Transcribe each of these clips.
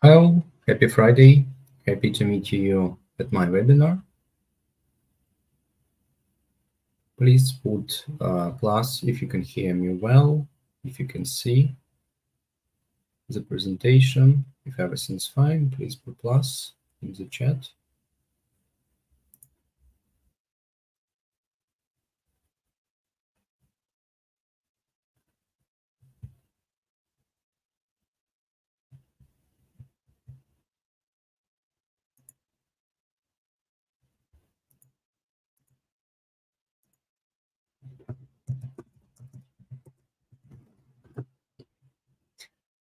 Hello, happy Friday. Happy to meet you at my webinar. Please put plus if you can hear me well, if you can see the presentation. If everything's fine, please put plus in the chat.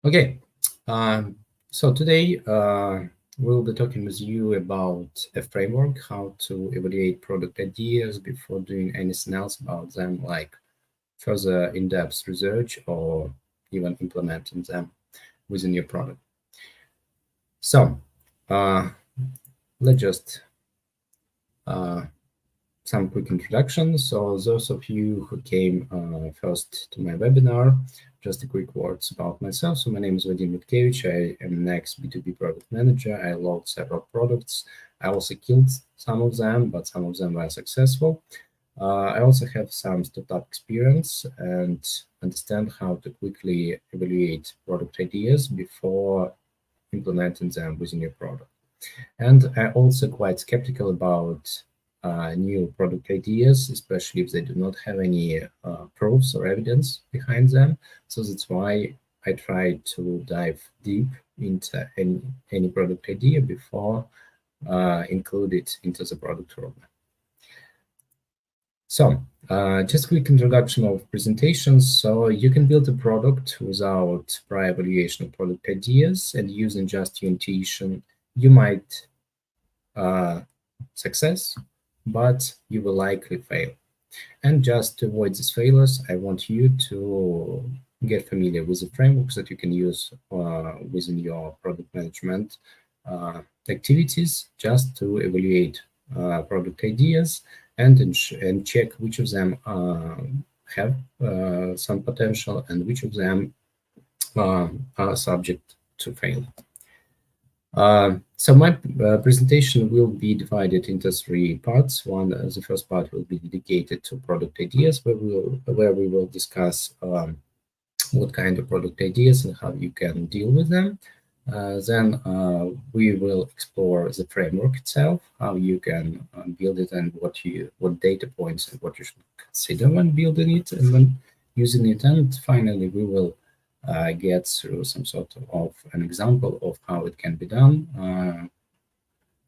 Okay, so today we'll be talking with you about a framework, how to evaluate product ideas before doing anything else about them, like further in-depth research or even implementing them within your product. So let's just some quick introduction. So those of you who came first to my webinar, just a quick words about myself. So my name is Vadim Rutkevich. I am next B2B product manager. I launched several products. I also killed some of them, but some of them were successful. I also have some startup experience and understand how to quickly evaluate product ideas before implementing them within your product. And I'm also quite skeptical about new product ideas, especially if they do not have any proofs or evidence behind them. So that's why I try to dive deep into any product idea before include it into the product roadmap. So just quick introduction of presentations. So you can build a product without prior evaluation of product ideas, and using just your intuition, you might success, but you will likely fail. And just to avoid these failures, I want you to get familiar with the frameworks that you can use within your product management activities, just to evaluate product ideas and check which of them have some potential and which of them are subject to fail. So my presentation will be divided into three parts. One, the first part will be dedicated to product ideas, where we will discuss what kind of product ideas and how you can deal with them. Then we will explore the framework itself, how you can build it, and what data points and what you should consider when building it and when using it. And finally, we will get through some sort of an example of how it can be done.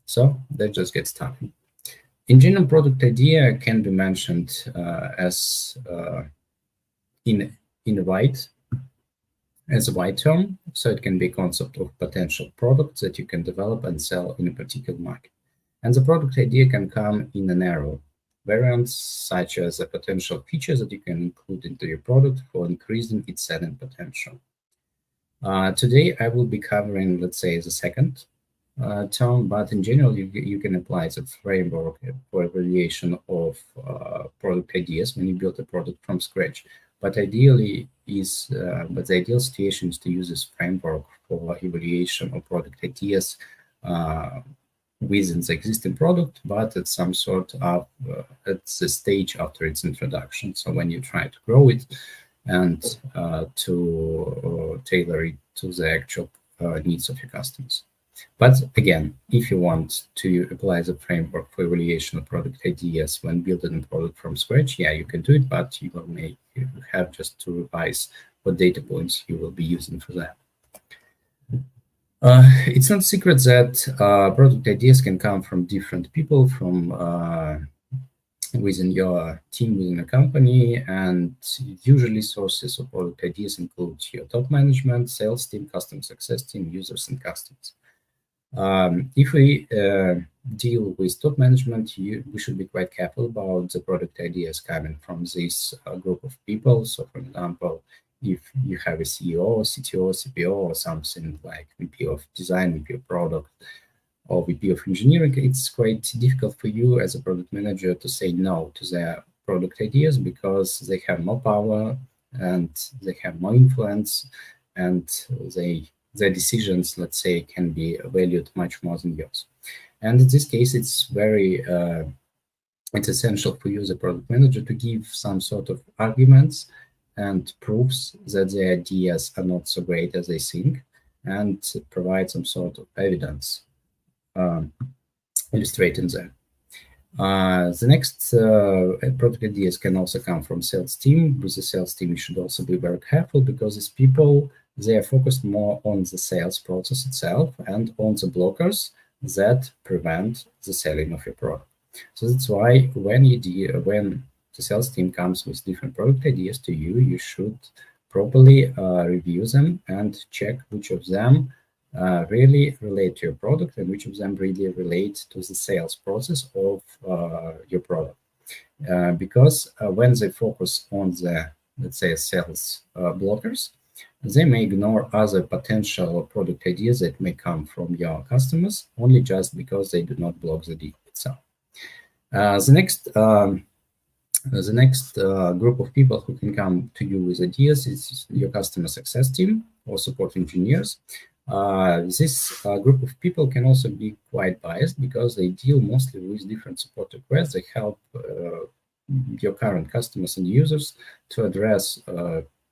So let's just get started. In general, product idea can be mentioned as in white, as a wide term. So it can be a concept of potential products that you can develop and sell in a particular market. And the product idea can come in a narrow variants, such as a potential features that you can include into your product for increasing its selling potential. Today, I will be covering, let's say, the second term, but in general, you can apply the framework for evaluation of product ideas when you build a product from scratch. But ideally but the ideal situation is to use this framework for evaluation of product ideas within the existing product, but at some sort of at the stage after its introduction. So when you try to grow it and to tailor it to the actual needs of your customers. But again, if you want to apply the framework for evaluation of product ideas when building a product from scratch, yeah, you can do it, but you have just to revise what data points you will be using for that. It's not a secret that product ideas can come from different people, from within your team, within a company, and usually sources of product ideas include your top management, sales team, customer success team, users, and customers. If we deal with top management, we should be quite careful about the product ideas coming from this group of people. So, for example, if you have a CEO, CTO, CPO, or something like VP of design, VP of product, or VP of engineering, it's quite difficult for you as a product manager to say no to their product ideas because they have more power and they have more influence and they their decisions, let's say, can be valued much more than yours. And in this case, it's essential for you, the product manager, to give some sort of arguments and proofs that the ideas are not so great as they think, and provide some sort of evidence illustrating them. The next product ideas can also come from sales team. With the sales team, you should also be very careful, because these people, they are focused more on the sales process itself and on the blockers that prevent the selling of your product. So that's why when the sales team comes with different product ideas to you, you should properly review them and check which of them really relate to your product and which of them really relate to the sales process of your product. Because when they focus on the, let's say, sales blockers, they may ignore other potential product ideas that may come from your customers, only just because they do not block the deal itself. The next group of people who can come to you with ideas is your customer success team or support engineers. This group of people can also be quite biased, because they deal mostly with different support requests. They help your current customers and users to address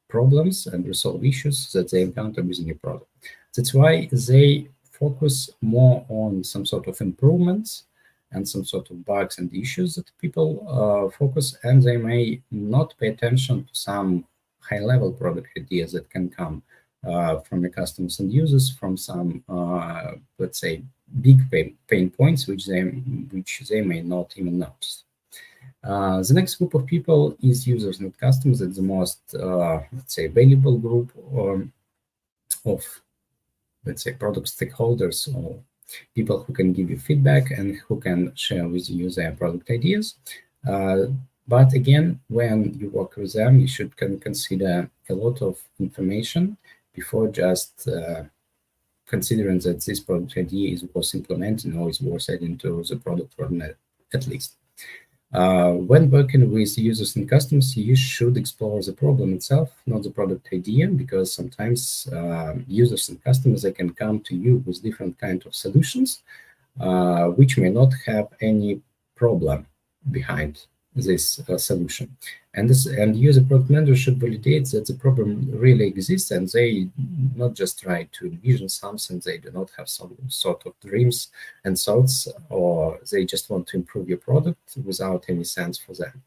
problems and resolve issues that they encounter within your product. That's why they focus more on some sort of improvements and some sort of bugs and issues that people focus, and they may not pay attention to some high-level product ideas that can come from your customers and users, from some, let's say, big pain points which they may not even notice. The next group of people is users, not customers. It's the most, let's say, valuable group of, let's say, product stakeholders, or people who can give you feedback and who can share with you their product ideas. But again, when you work with them, you should consider a lot of information before just considering that this product idea is worth implementing or is worth adding to the product roadmap, at least. When working with users and customers, you should explore the problem itself, not the product idea, because sometimes users and customers, they can come to you with different kinds of solutions, which may not have any problem behind this solution. And you, the product manager, should validate that the problem really exists, and they not just try to envision something. They do not have some sort of dreams and thoughts, or they just want to improve your product without any sense for them.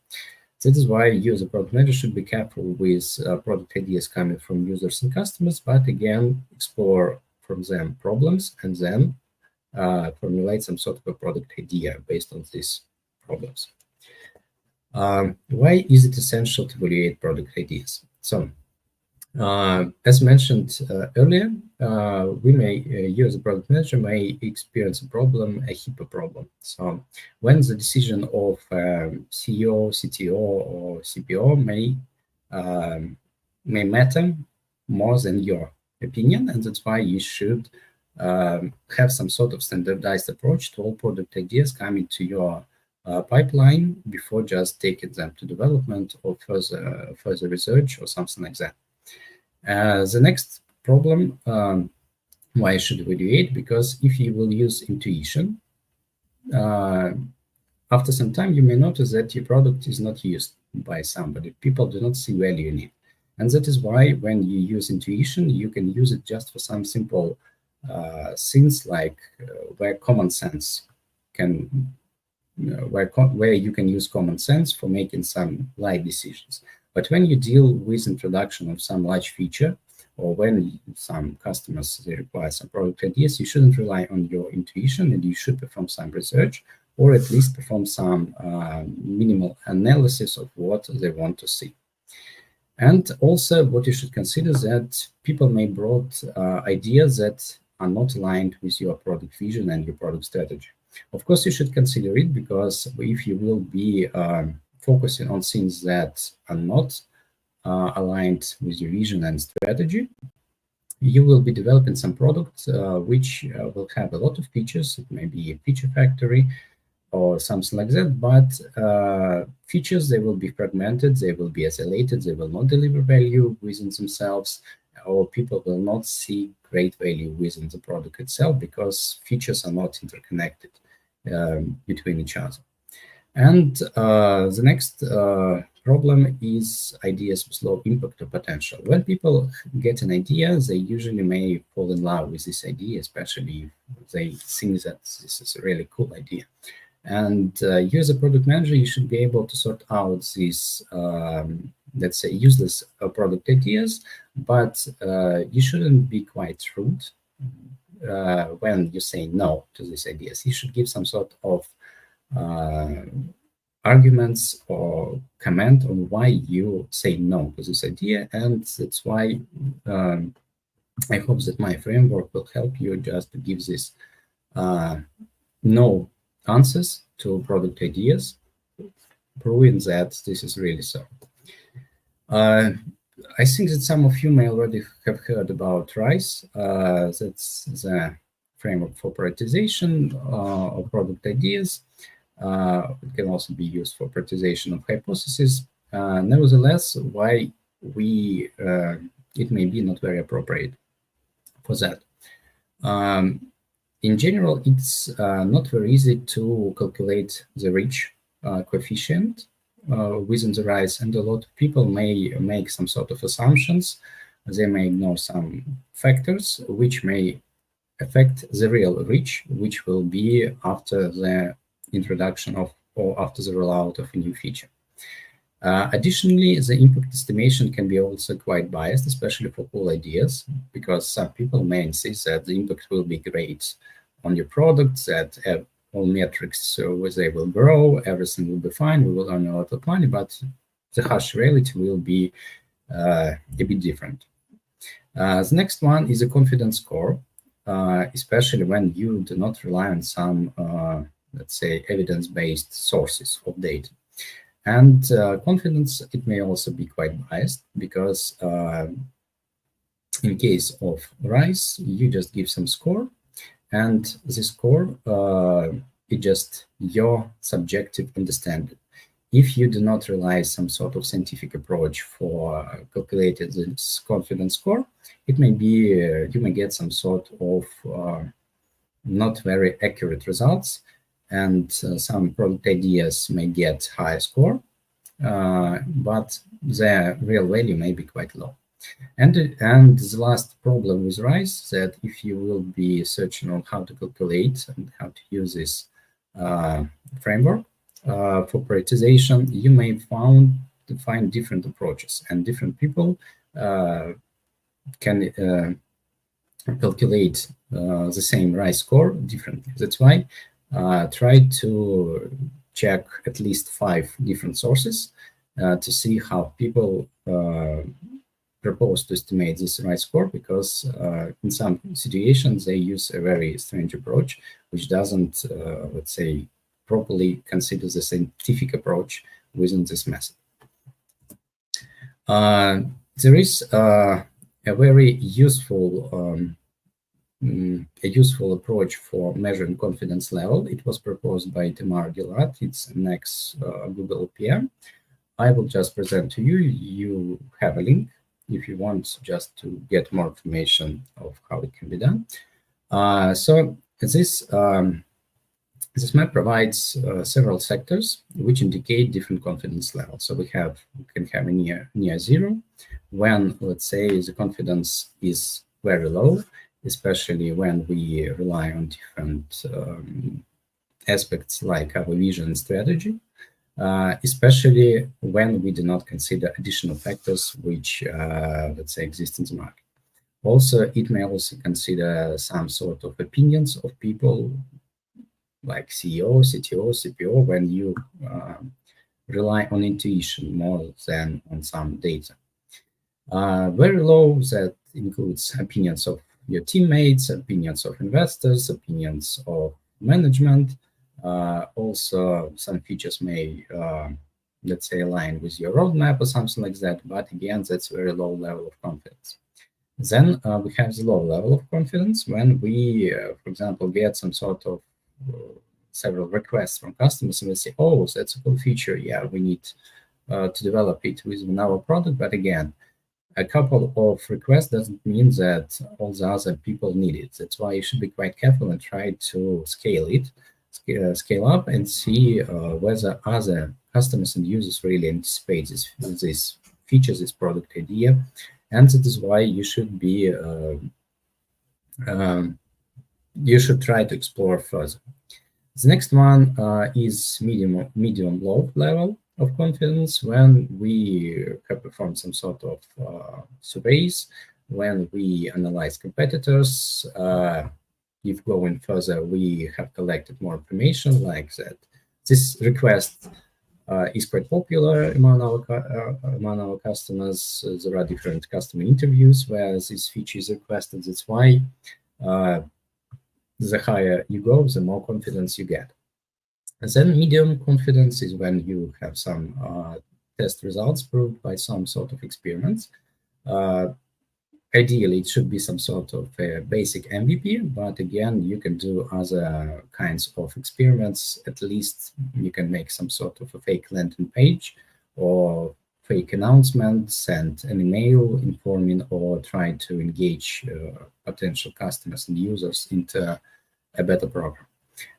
That is why you, the product manager, should be careful with product ideas coming from users and customers, but again, explore from them problems and then formulate some sort of a product idea based on these problems. Why is it essential to evaluate product ideas? So, as mentioned earlier, you as a product manager may experience a problem, a HIPAA problem. So, when the decision of CEO, CTO, or CPO may matter more than your opinion, and that's why you should have some sort of standardized approach to all product ideas coming to your pipeline before just taking them to development or further research or something like that. The next problem, why I should evaluate, because if you will use intuition, after some time you may notice that your product is not used by somebody. People do not see value in it. And that is why when you use intuition, you can use it just for some simple things like where common sense can where you can use common sense for making some light decisions. But when you deal with introduction of some large feature, or when some customers, they require some product ideas, you shouldn't rely on your intuition, and you should perform some research, or at least perform some minimal analysis of what they want to see. And also what you should consider that people may brought ideas that are not aligned with your product vision and your product strategy. Of course, you should consider it, because if you will be focusing on things that are not aligned with your vision and strategy, you will be developing some products which will have a lot of features. It may be a feature factory or something like that, but features, they will be fragmented, they will be isolated, they will not deliver value within themselves, or people will not see great value within the product itself because features are not interconnected between each other. And the next problem is ideas with low impact or potential. When people get an idea, they usually may fall in love with this idea, especially if they think that this is a really cool idea. And you as a product manager, you should be able to sort out these, let's say, useless product ideas, but you shouldn't be quite rude when you say no to these ideas. You should give some sort of arguments or comment on why you say no to this idea. And that's why I hope that my framework will help you just to give this no answers to product ideas, proving that this is really so. I think that some of you may already have heard about RISE. That's the framework for prioritization of product ideas. It can also be used for prioritization of hypotheses. Nevertheless, why it may be not very appropriate for that. In general, it's not very easy to calculate the reach coefficient within the RISE, and a lot of people may make some sort of assumptions. They may ignore some factors which may affect the real reach, which will be after the introduction of or after the rollout of a new feature. Additionally, the impact estimation can be also quite biased, especially for cool ideas, because some people may insist that the impact will be great on your product, that all metrics so they will grow, everything will be fine, we will earn a lot of money, but the harsh reality will be a bit different. The next one is a confidence score, especially when you do not rely on some, let's say, evidence-based sources of data. And confidence, it may also be quite biased because in case of RISE, you just give some score, and this score is just your subjective understanding. If you do not rely some sort of scientific approach for calculating this confidence score, it may be you may get some sort of not very accurate results, and some product ideas may get high score, but their real value may be quite low. And the last problem with RISE that if you will be searching on how to calculate and how to use this framework for prioritization, you may find different approaches, and different people can calculate the same RISE score differently. That's why try to check at least 5 different sources to see how people propose to estimate this RISE score, because in some situations they use a very strange approach, which doesn't, let's say, properly consider the scientific approach within this method. There is a very useful approach for measuring confidence level. It was proposed by Tamar Gilad. It's an ex-Google PM. I will just present to you. You have a link if you want just to get more information of how it can be done. So this map provides several sectors which indicate different confidence levels. So we can have a near zero when, let's say, the confidence is very low, especially when we rely on different aspects like our vision and strategy, especially when we do not consider additional factors which, let's say, exist in the market. Also, it may also consider some sort of opinions of people like CEO, CTO, CPO, when you rely on intuition more than on some data. Very low, that includes opinions of your teammates, opinions of investors, opinions of management. Also, some features may, let's say, align with your roadmap or something like that. But again, that's very low level of confidence. Then we have the low level of confidence when we, for example, get some sort of several requests from customers and we say, oh, that's a cool feature. Yeah, we need to develop it within our product. But again, a couple of requests doesn't mean that all the other people need it. That's why you should be quite careful and try to scale up and see whether other customers and users really anticipate this feature, this product idea. And that is why you should be you should try to explore further. The next one is medium low level of confidence, when we have performed some sort of surveys, when we analyze competitors. If going further, we have collected more information like that. This request is quite popular among our customers. There are different customer interviews where this feature is requested. That's why the higher you go, the more confidence you get. And then medium confidence is when you have some test results proved by some sort of experiments. Ideally, it should be some sort of a basic MVP, but again, you can do other kinds of experiments. At least you can make some sort of a fake landing page or fake announcement, send an email informing or try to engage potential customers and users into a better program.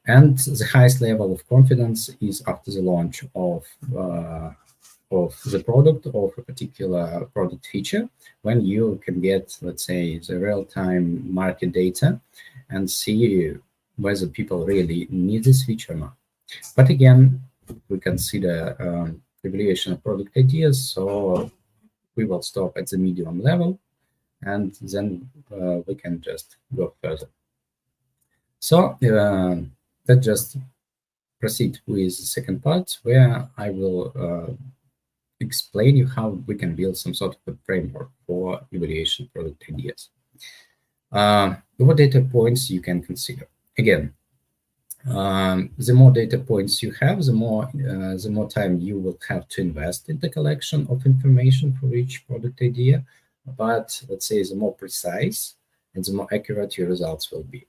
And the highest level of confidence is after the launch of the product, of a particular product feature, when you can get, let's say, the real-time market data and see whether people really need this feature or not. But again, we consider evaluation of product ideas, so we will stop at the medium level, and then we can just go further. So let's just proceed with the second part, where I will explain you how we can build some sort of a framework for evaluation product ideas. What data points you can consider? Again, the more data points you have, the more time you will have to invest in the collection of information for each product idea. But let's say the more precise and the more accurate your results will be.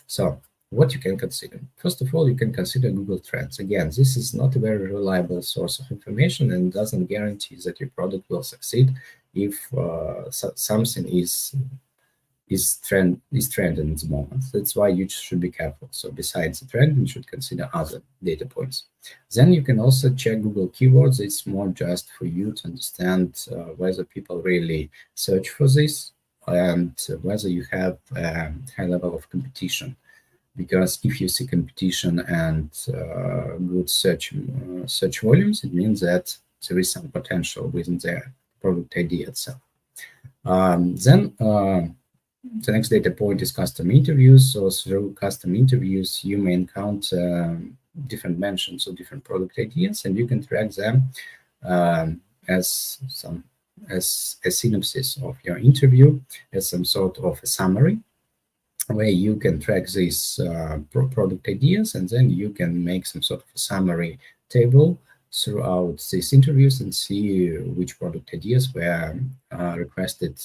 So what you can consider? First of all, you can consider Google Trends. Again, this is not a very reliable source of information and doesn't guarantee that your product will succeed if something is trending at the moment. That's why you should be careful. So besides the trend, you should consider other data points. Then you can also check Google keywords. It's more just for you to understand whether people really search for this and whether you have a high level of competition. Because if you see competition and good search volumes, it means that there is some potential within the product idea itself. Then the next data point is custom interviews. So through custom interviews, you may encounter different mentions of different product ideas, and you can track them as a synopsis of your interview, as some sort of a summary, where you can track these product ideas, and then you can make some sort of a summary table throughout these interviews and see which product ideas were requested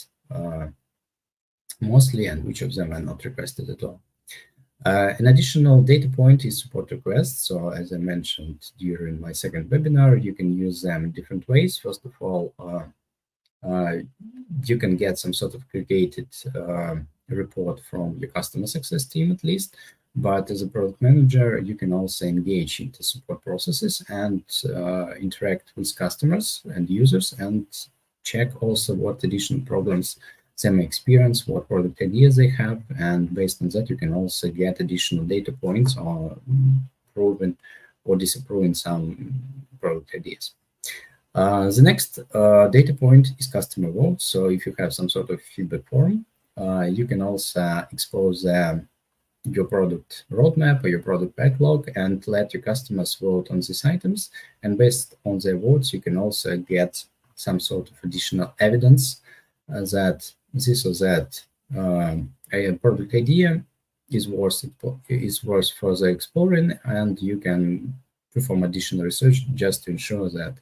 mostly and which of them are not requested at all. An additional data point is support requests. So as I mentioned during my second webinar, you can use them in different ways. First of all, you can get some sort of aggregated report from your customer success team at least, but as a product manager, you can also engage into support processes and interact with customers and users and check also what additional problems they may experience, what product ideas they have, and based on that, you can also get additional data points or proving or disapproving some product ideas. The next data point is customer votes. So if you have some sort of feedback form, you can also expose your product roadmap or your product backlog and let your customers vote on these items. And based on their votes, you can also get some sort of additional evidence that this or that a product idea is worth further exploring, and you can perform additional research just to ensure that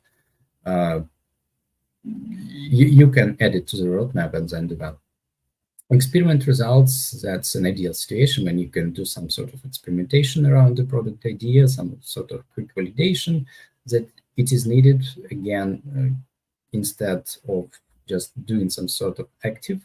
you can add it to the roadmap and then develop. Experiment results, that's an ideal situation when you can do some sort of experimentation around the product idea, some sort of quick validation that it is needed. Again, instead of just doing some sort of active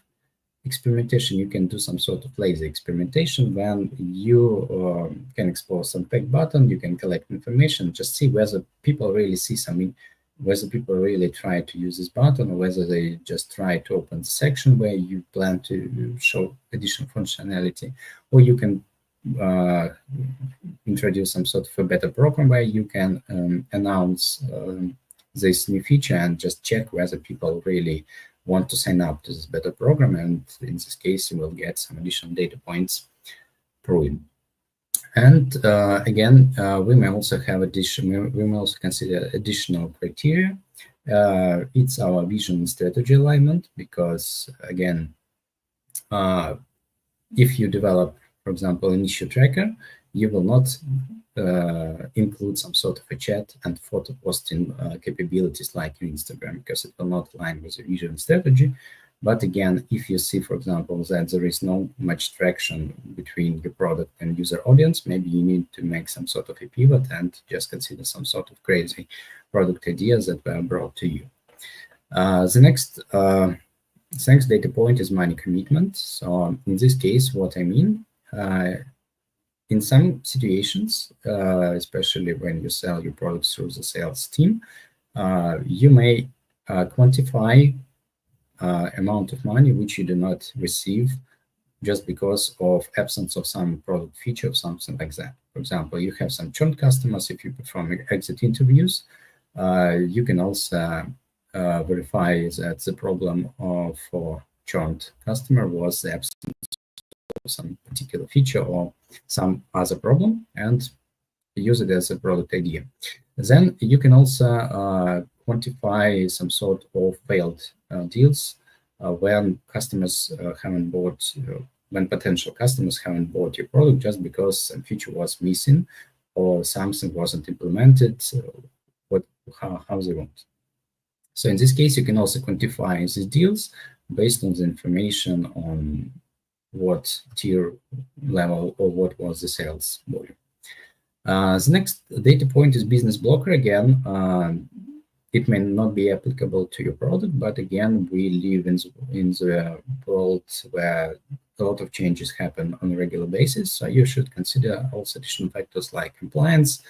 experimentation. You can do some sort of lazy experimentation when you can explore some pack button, you can collect information, just see whether people really see something, whether people really try to use this button, or whether they just try to open the section where you plan to show additional functionality, or you can introduce some sort of a better program where you can announce this new feature and just check whether people really want to sign up to this beta program, and in this case you will get some additional data points proving. And again, we may also have we may also consider additional criteria. It's our vision and strategy alignment, because again, if you develop, for example, an issue tracker, you will not include some sort of a chat and photo posting capabilities like in Instagram, because it will not align with your vision and strategy. But again, if you see, for example, that there is no much traction between your product and user audience, maybe you need to make some sort of a pivot and just consider some sort of crazy product ideas that were brought to you. The next data point is money commitment. So in this case, what I mean, in some situations, especially when you sell your products through the sales team, you may quantify amount of money which you do not receive just because of absence of some product feature or something like that. For example, you have some churned customers. If you perform exit interviews, you can also verify that the problem for churned customer was the absence of some particular feature or some other problem, and use it as a product idea. Then you can also quantify some sort of failed deals when customers haven't bought, when potential customers haven't bought your product just because a feature was missing or something wasn't implemented how they want. So in this case, you can also quantify these deals based on the information on what tier level or what was the sales volume. The next data point is business blocker. Again, it may not be applicable to your product, but again, we live in the world where a lot of changes happen on a regular basis. So you should consider also additional factors like compliance,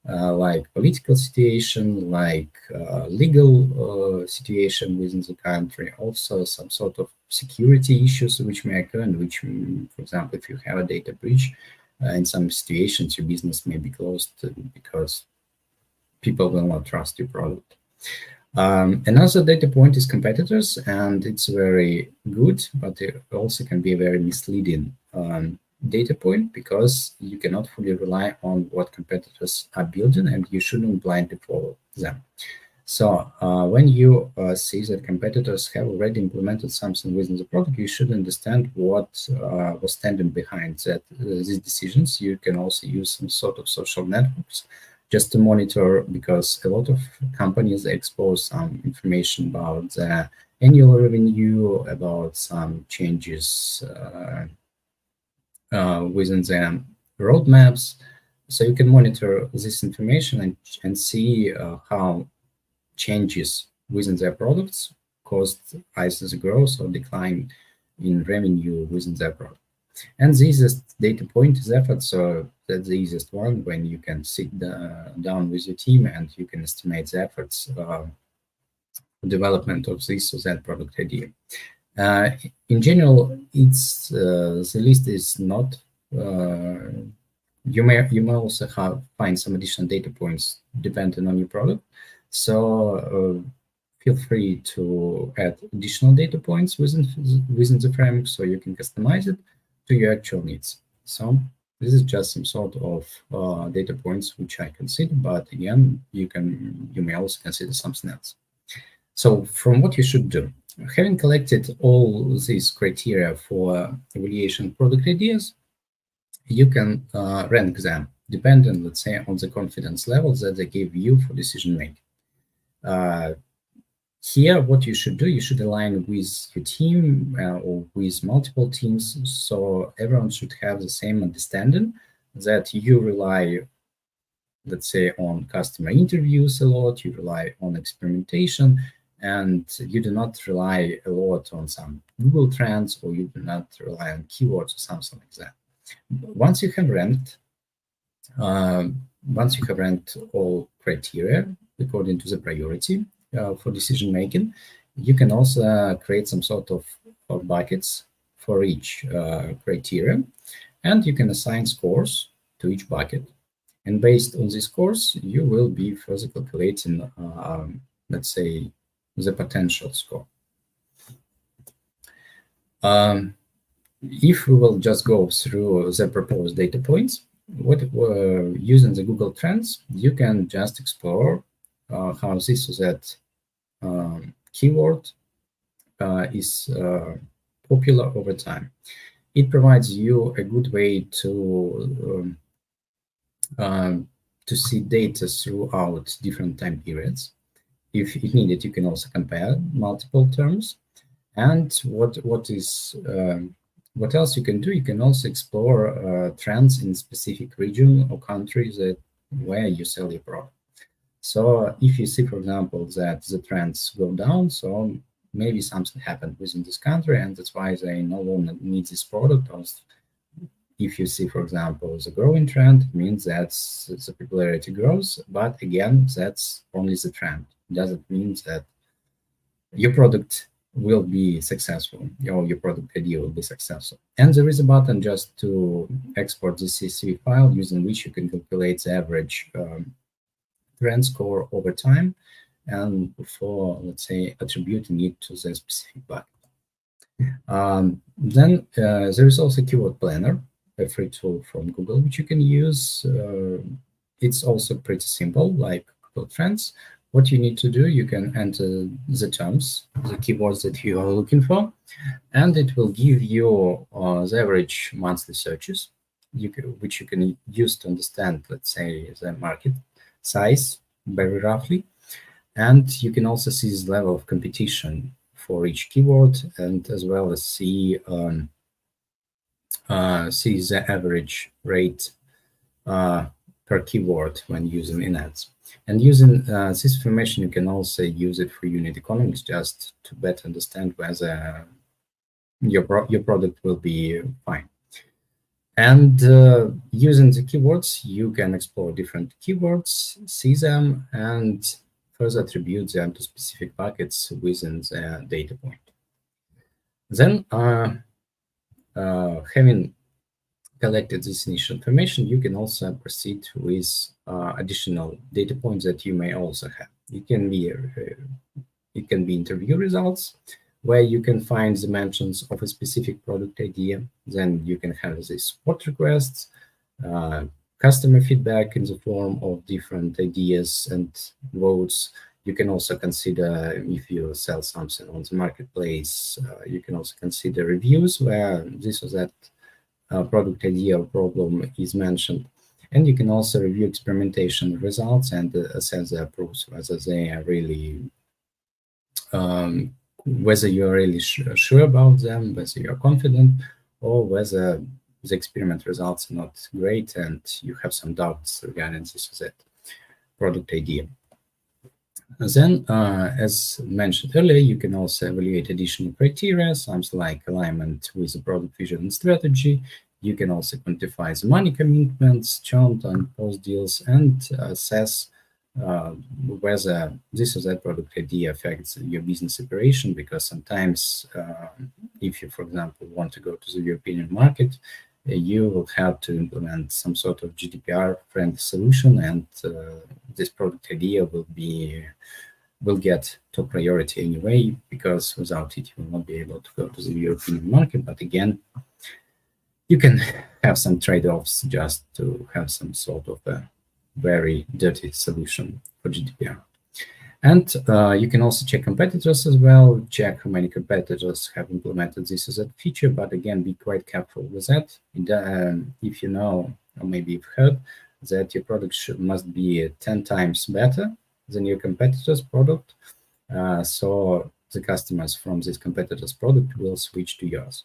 like political situation, like legal situation within the country, also some sort of security issues which may occur, and which, for example, if you have a data breach, in some situations your business may be closed because people will not trust your product. Another data point is competitors, and it's very good, but it also can be a very misleading data point, because you cannot fully rely on what competitors are building, and you shouldn't blindly follow them. So when you see that competitors have already implemented something within the product, you should understand what was standing behind these decisions. You can also use some sort of social networks just to monitor, because a lot of companies expose some information about the annual revenue, about some changes within the roadmaps. So you can monitor this information and see how changes within their products caused either the growth or decline in revenue within their product. And the easiest data point is effort. So that's the easiest one, when you can sit down with your team and you can estimate the efforts development of this or that product idea. In general, it's the list is not. You may also find some additional data points depending on your product. So feel free to add additional data points within the framework, so you can customize it to your actual needs. So this is just some sort of data points which I consider, but again, you may also consider something else. So from what you should do, having collected all these criteria for evaluation of product ideas, you can rank them depending, let's say, on the confidence level that they give you for decision making. Here, what you should do, you should align with your team or with multiple teams, so everyone should have the same understanding that you rely, let's say, on customer interviews a lot, you rely on experimentation, and you do not rely a lot on some Google Trends, or you do not rely on keywords or something like that. Once you have ranked, once you have ranked all criteria according to the priority for decision making, you can also create some sort of buckets for each criteria, and you can assign scores to each bucket. And based on these scores, you will be further calculating, let's say, the potential score. If we will just go through the proposed data points, using the Google Trends, you can just explore how this or that keyword is popular over time. It provides you a good way to see data throughout different time periods. If needed, you can also compare multiple terms. And what else you can do? You can also explore trends in specific region or countries where you sell your product. So if you see, for example, that the trends go down, so maybe something happened within this country, and that's why they no longer need this product. Or if you see, for example, the growing trend, it means that the popularity grows. But again, that's only the trend. It doesn't mean that your product will be successful, or your product idea will be successful. And there is a button just to export the CSV file, using which you can calculate the average trend score over time, and for, let's say, attributing it to the specific bucket. Then there is also Keyword Planner, a free tool from Google, which you can use. It's also pretty simple, like Google Trends. What you need to do, you can enter the terms, the keywords that you are looking for, and it will give you the average monthly searches, which you can use to understand, let's say, the market size very roughly. And you can also see the level of competition for each keyword, and as well as see the average rate per keyword when using in ads. And using this information, you can also use it for unit economics, just to better understand whether your product will be fine. And using the keywords, you can explore different keywords, see them, and further attribute them to specific buckets within the data point. Then, having collected this initial information, you can also proceed with additional data points that you may also have. It can be interview results, where you can find the mentions of a specific product idea. Then you can have these support requests, customer feedback in the form of different ideas and votes. You can also consider, if you sell something on the marketplace, you can also consider reviews where this or that product idea or problem is mentioned. And you can also review experimentation results and assess the proofs, whether they are really, whether you're really sure about them, whether you're confident, or whether the experiment results are not great and you have some doubts regarding this or that product idea. And then, as mentioned earlier, you can also evaluate additional criteria, something like alignment with the product vision and strategy. You can also quantify the money commitments, churn on post deals, and assess whether this or that product idea affects your business operation. Because sometimes, if you, for example, want to go to the European market, you will have to implement some sort of GDPR-friendly solution, and this product idea will get top priority anyway, because without it, you will not be able to go to the European market. But again, you can have some trade-offs just to have some sort of a very dirty solution for GDPR. And you can also check competitors as well, check how many competitors have implemented this as a feature, but again, be quite careful with that. If you know, or maybe you've heard, that your product must be 10 times better than your competitor's product, so the customers from this competitor's product will switch to yours.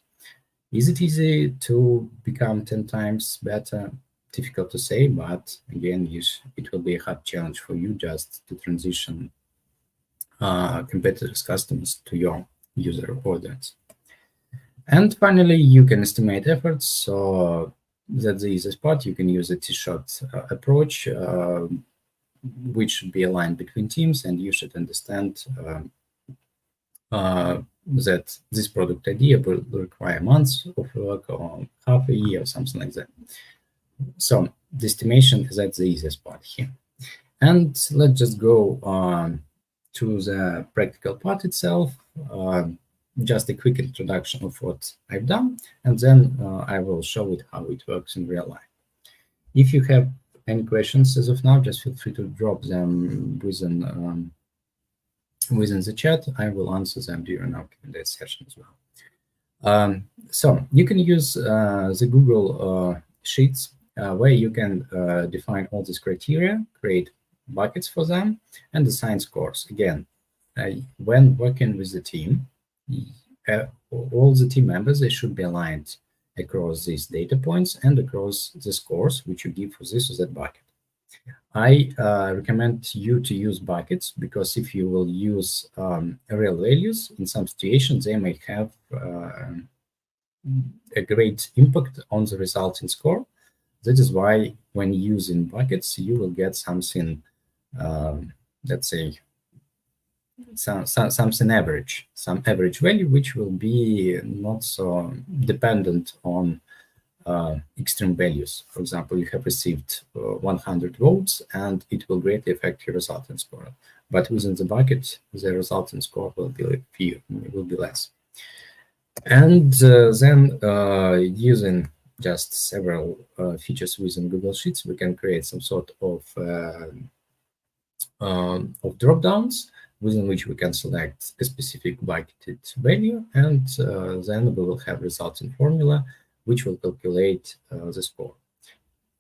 Is it easy to become 10 times better? Difficult to say, but again, it will be a hard challenge for you just to transition competitors' customers to your user audience. And finally, you can estimate efforts. So that's the easiest part. You can use a T-shot approach, which should be aligned between teams, and you should understand that this product idea will require months of work or half a year or something like that. So the estimation is at the easiest part here. And let's just go to the practical part itself. Just a quick introduction of what I've done, and then I will show it how it works in real life. If you have any questions as of now, just feel free to drop them within the chat. I will answer them during our Q&A session as well. So you can use the Google Sheets where you can define all these criteria, create buckets for them, and assign scores. Again, when working with the team, all the team members, they should be aligned across these data points and across the scores which you give for this or that bucket. I recommend you to use buckets because if you will use real values, in some situations, they may have a great impact on the resulting score. That is why when using buckets, you will get something, let's say, something average, some average value, which will be not so dependent on extreme values. For example, you have received 100 votes and it will greatly affect your resulting score. But within the bucket, the resulting score will be few, it will be less. And then using just several features within Google Sheets, we can create some sort of drop-downs within which we can select a specific bucketed value, and then we will have resulting formula which will calculate the score.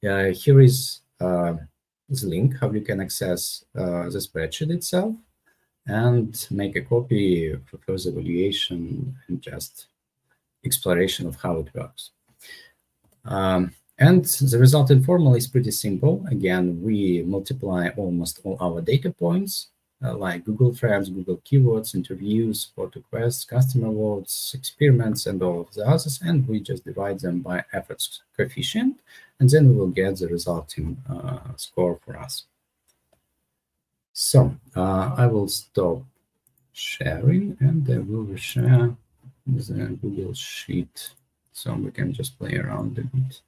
Here is the link how you can access the spreadsheet itself and make a copy for further evaluation and just exploration of how it works. And the resulting formula is pretty simple. Again, we multiply almost all our data points, like Google Trends, Google Keywords, interviews, support requests, customer votes, experiments, and all of the others, and we just divide them by efforts coefficient, and then we will get the resulting score for us. So I will stop sharing, and I will share the Google Sheet so we can just play around a bit.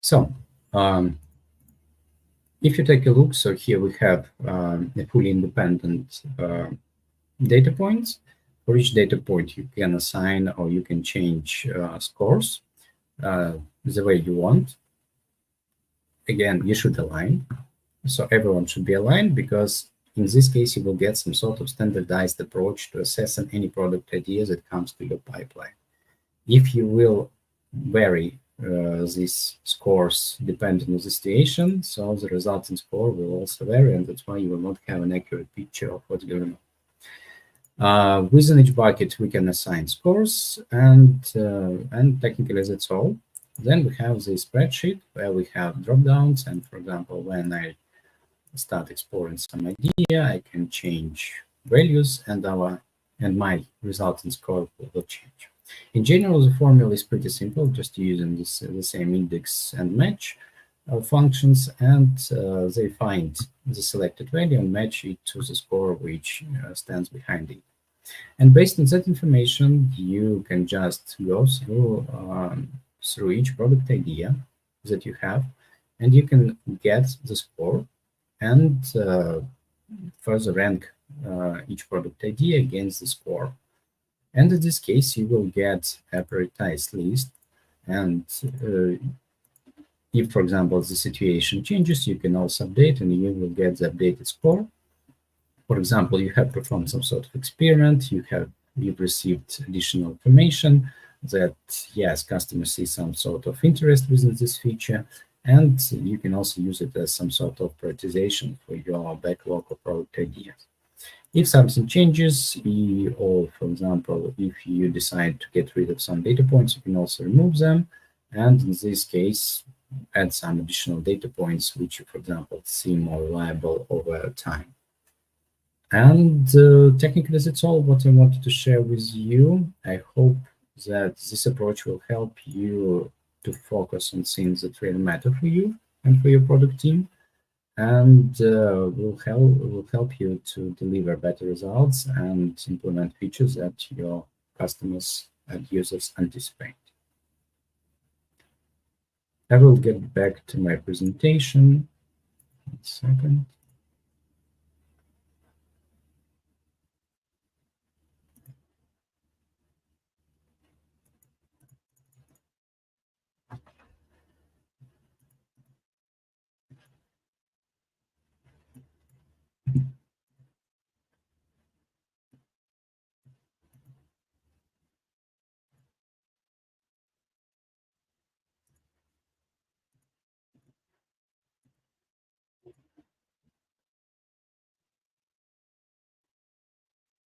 So if you take a look, so here we have a fully independent data points. For each data point, you can assign or you can change scores the way you want. Again, you should align. So everyone should be aligned because in this case, you will get some sort of standardized approach to assessing any product idea that comes to your pipeline. If you will vary these scores depending on the situation, so the resulting score will also vary, and that's why you will not have an accurate picture of what's going on. Within each bucket, we can assign scores, and technically that's all. Then we have the spreadsheet where we have drop-downs, and for example, when I start exploring some idea, I can change values, and my resulting score will change. In general, the formula is pretty simple, just using the same index and match functions, and they find the selected value and match it to the score which stands behind it. And based on that information, you can just go through each product idea that you have, and you can get the score and further rank each product idea against the score. And in this case, you will get a prioritized list. And if, for example, the situation changes, you can also update and you will get the updated score. For example, you have performed some sort of experiment, you've received additional information that, yes, customers see some sort of interest within this feature, and you can also use it as some sort of prioritization for your backlog of product ideas. If something changes, or for example, if you decide to get rid of some data points, you can also remove them. And in this case, add some additional data points, which you, for example, see more reliable over time. And technically, that's all what I wanted to share with you. I hope that this approach will help you to focus on things that really matter for you and for your product team, and will help you to deliver better results and implement features that your customers and users anticipate. I will get back to my presentation. 1 second.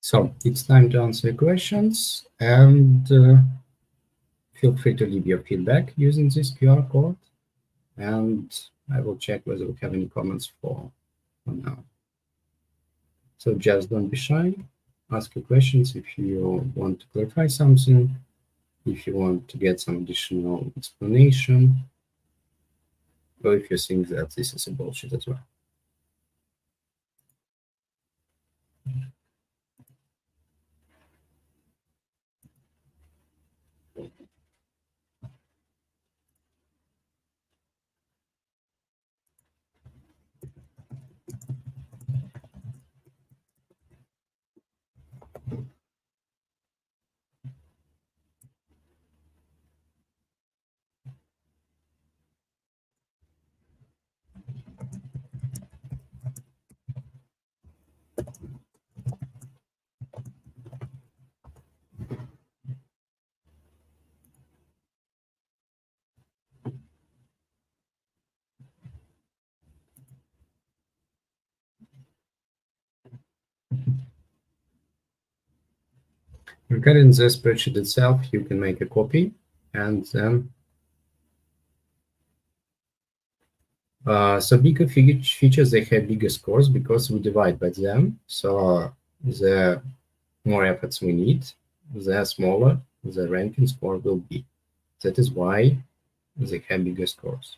So it's time to answer questions, and feel free to leave your feedback using this QR code, and I will check whether we have any comments for now. So just don't be shy. Ask your questions if you want to clarify something, if you want to get some additional explanation, or if you think that this is a bullshit as well. Regarding the spreadsheet itself, you can make a copy, and then so bigger features, they have bigger scores because we divide by them. So the more efforts we need, the smaller the ranking score will be. That is why they have bigger scores.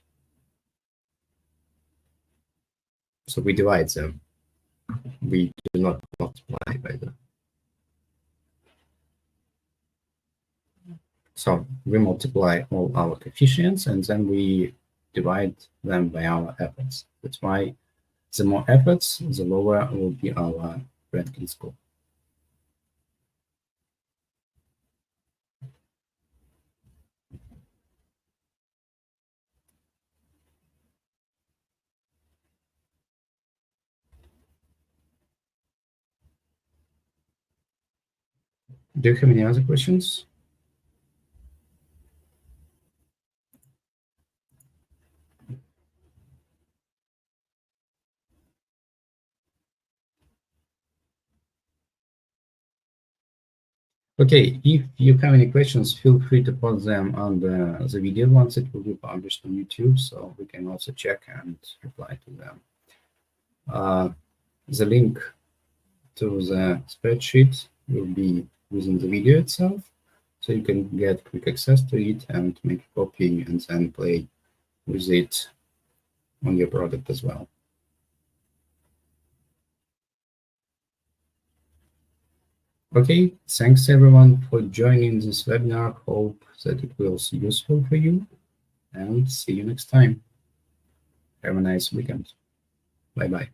So we divide them. We do not multiply by them. So we multiply all our coefficients and then we divide them by our efforts. That's why the more efforts, the lower will be our ranking score. Do you have any other questions? Okay, if you have any questions, feel free to post them on the video once it will be published on YouTube, so we can also check and reply to them. The link to the spreadsheet will be within the video itself, so you can get quick access to it and make a copy and then play with it on your product as well. Okay, thanks everyone for joining this webinar. Hope that it was useful for you, and see you next time. Have a nice weekend. Bye-bye.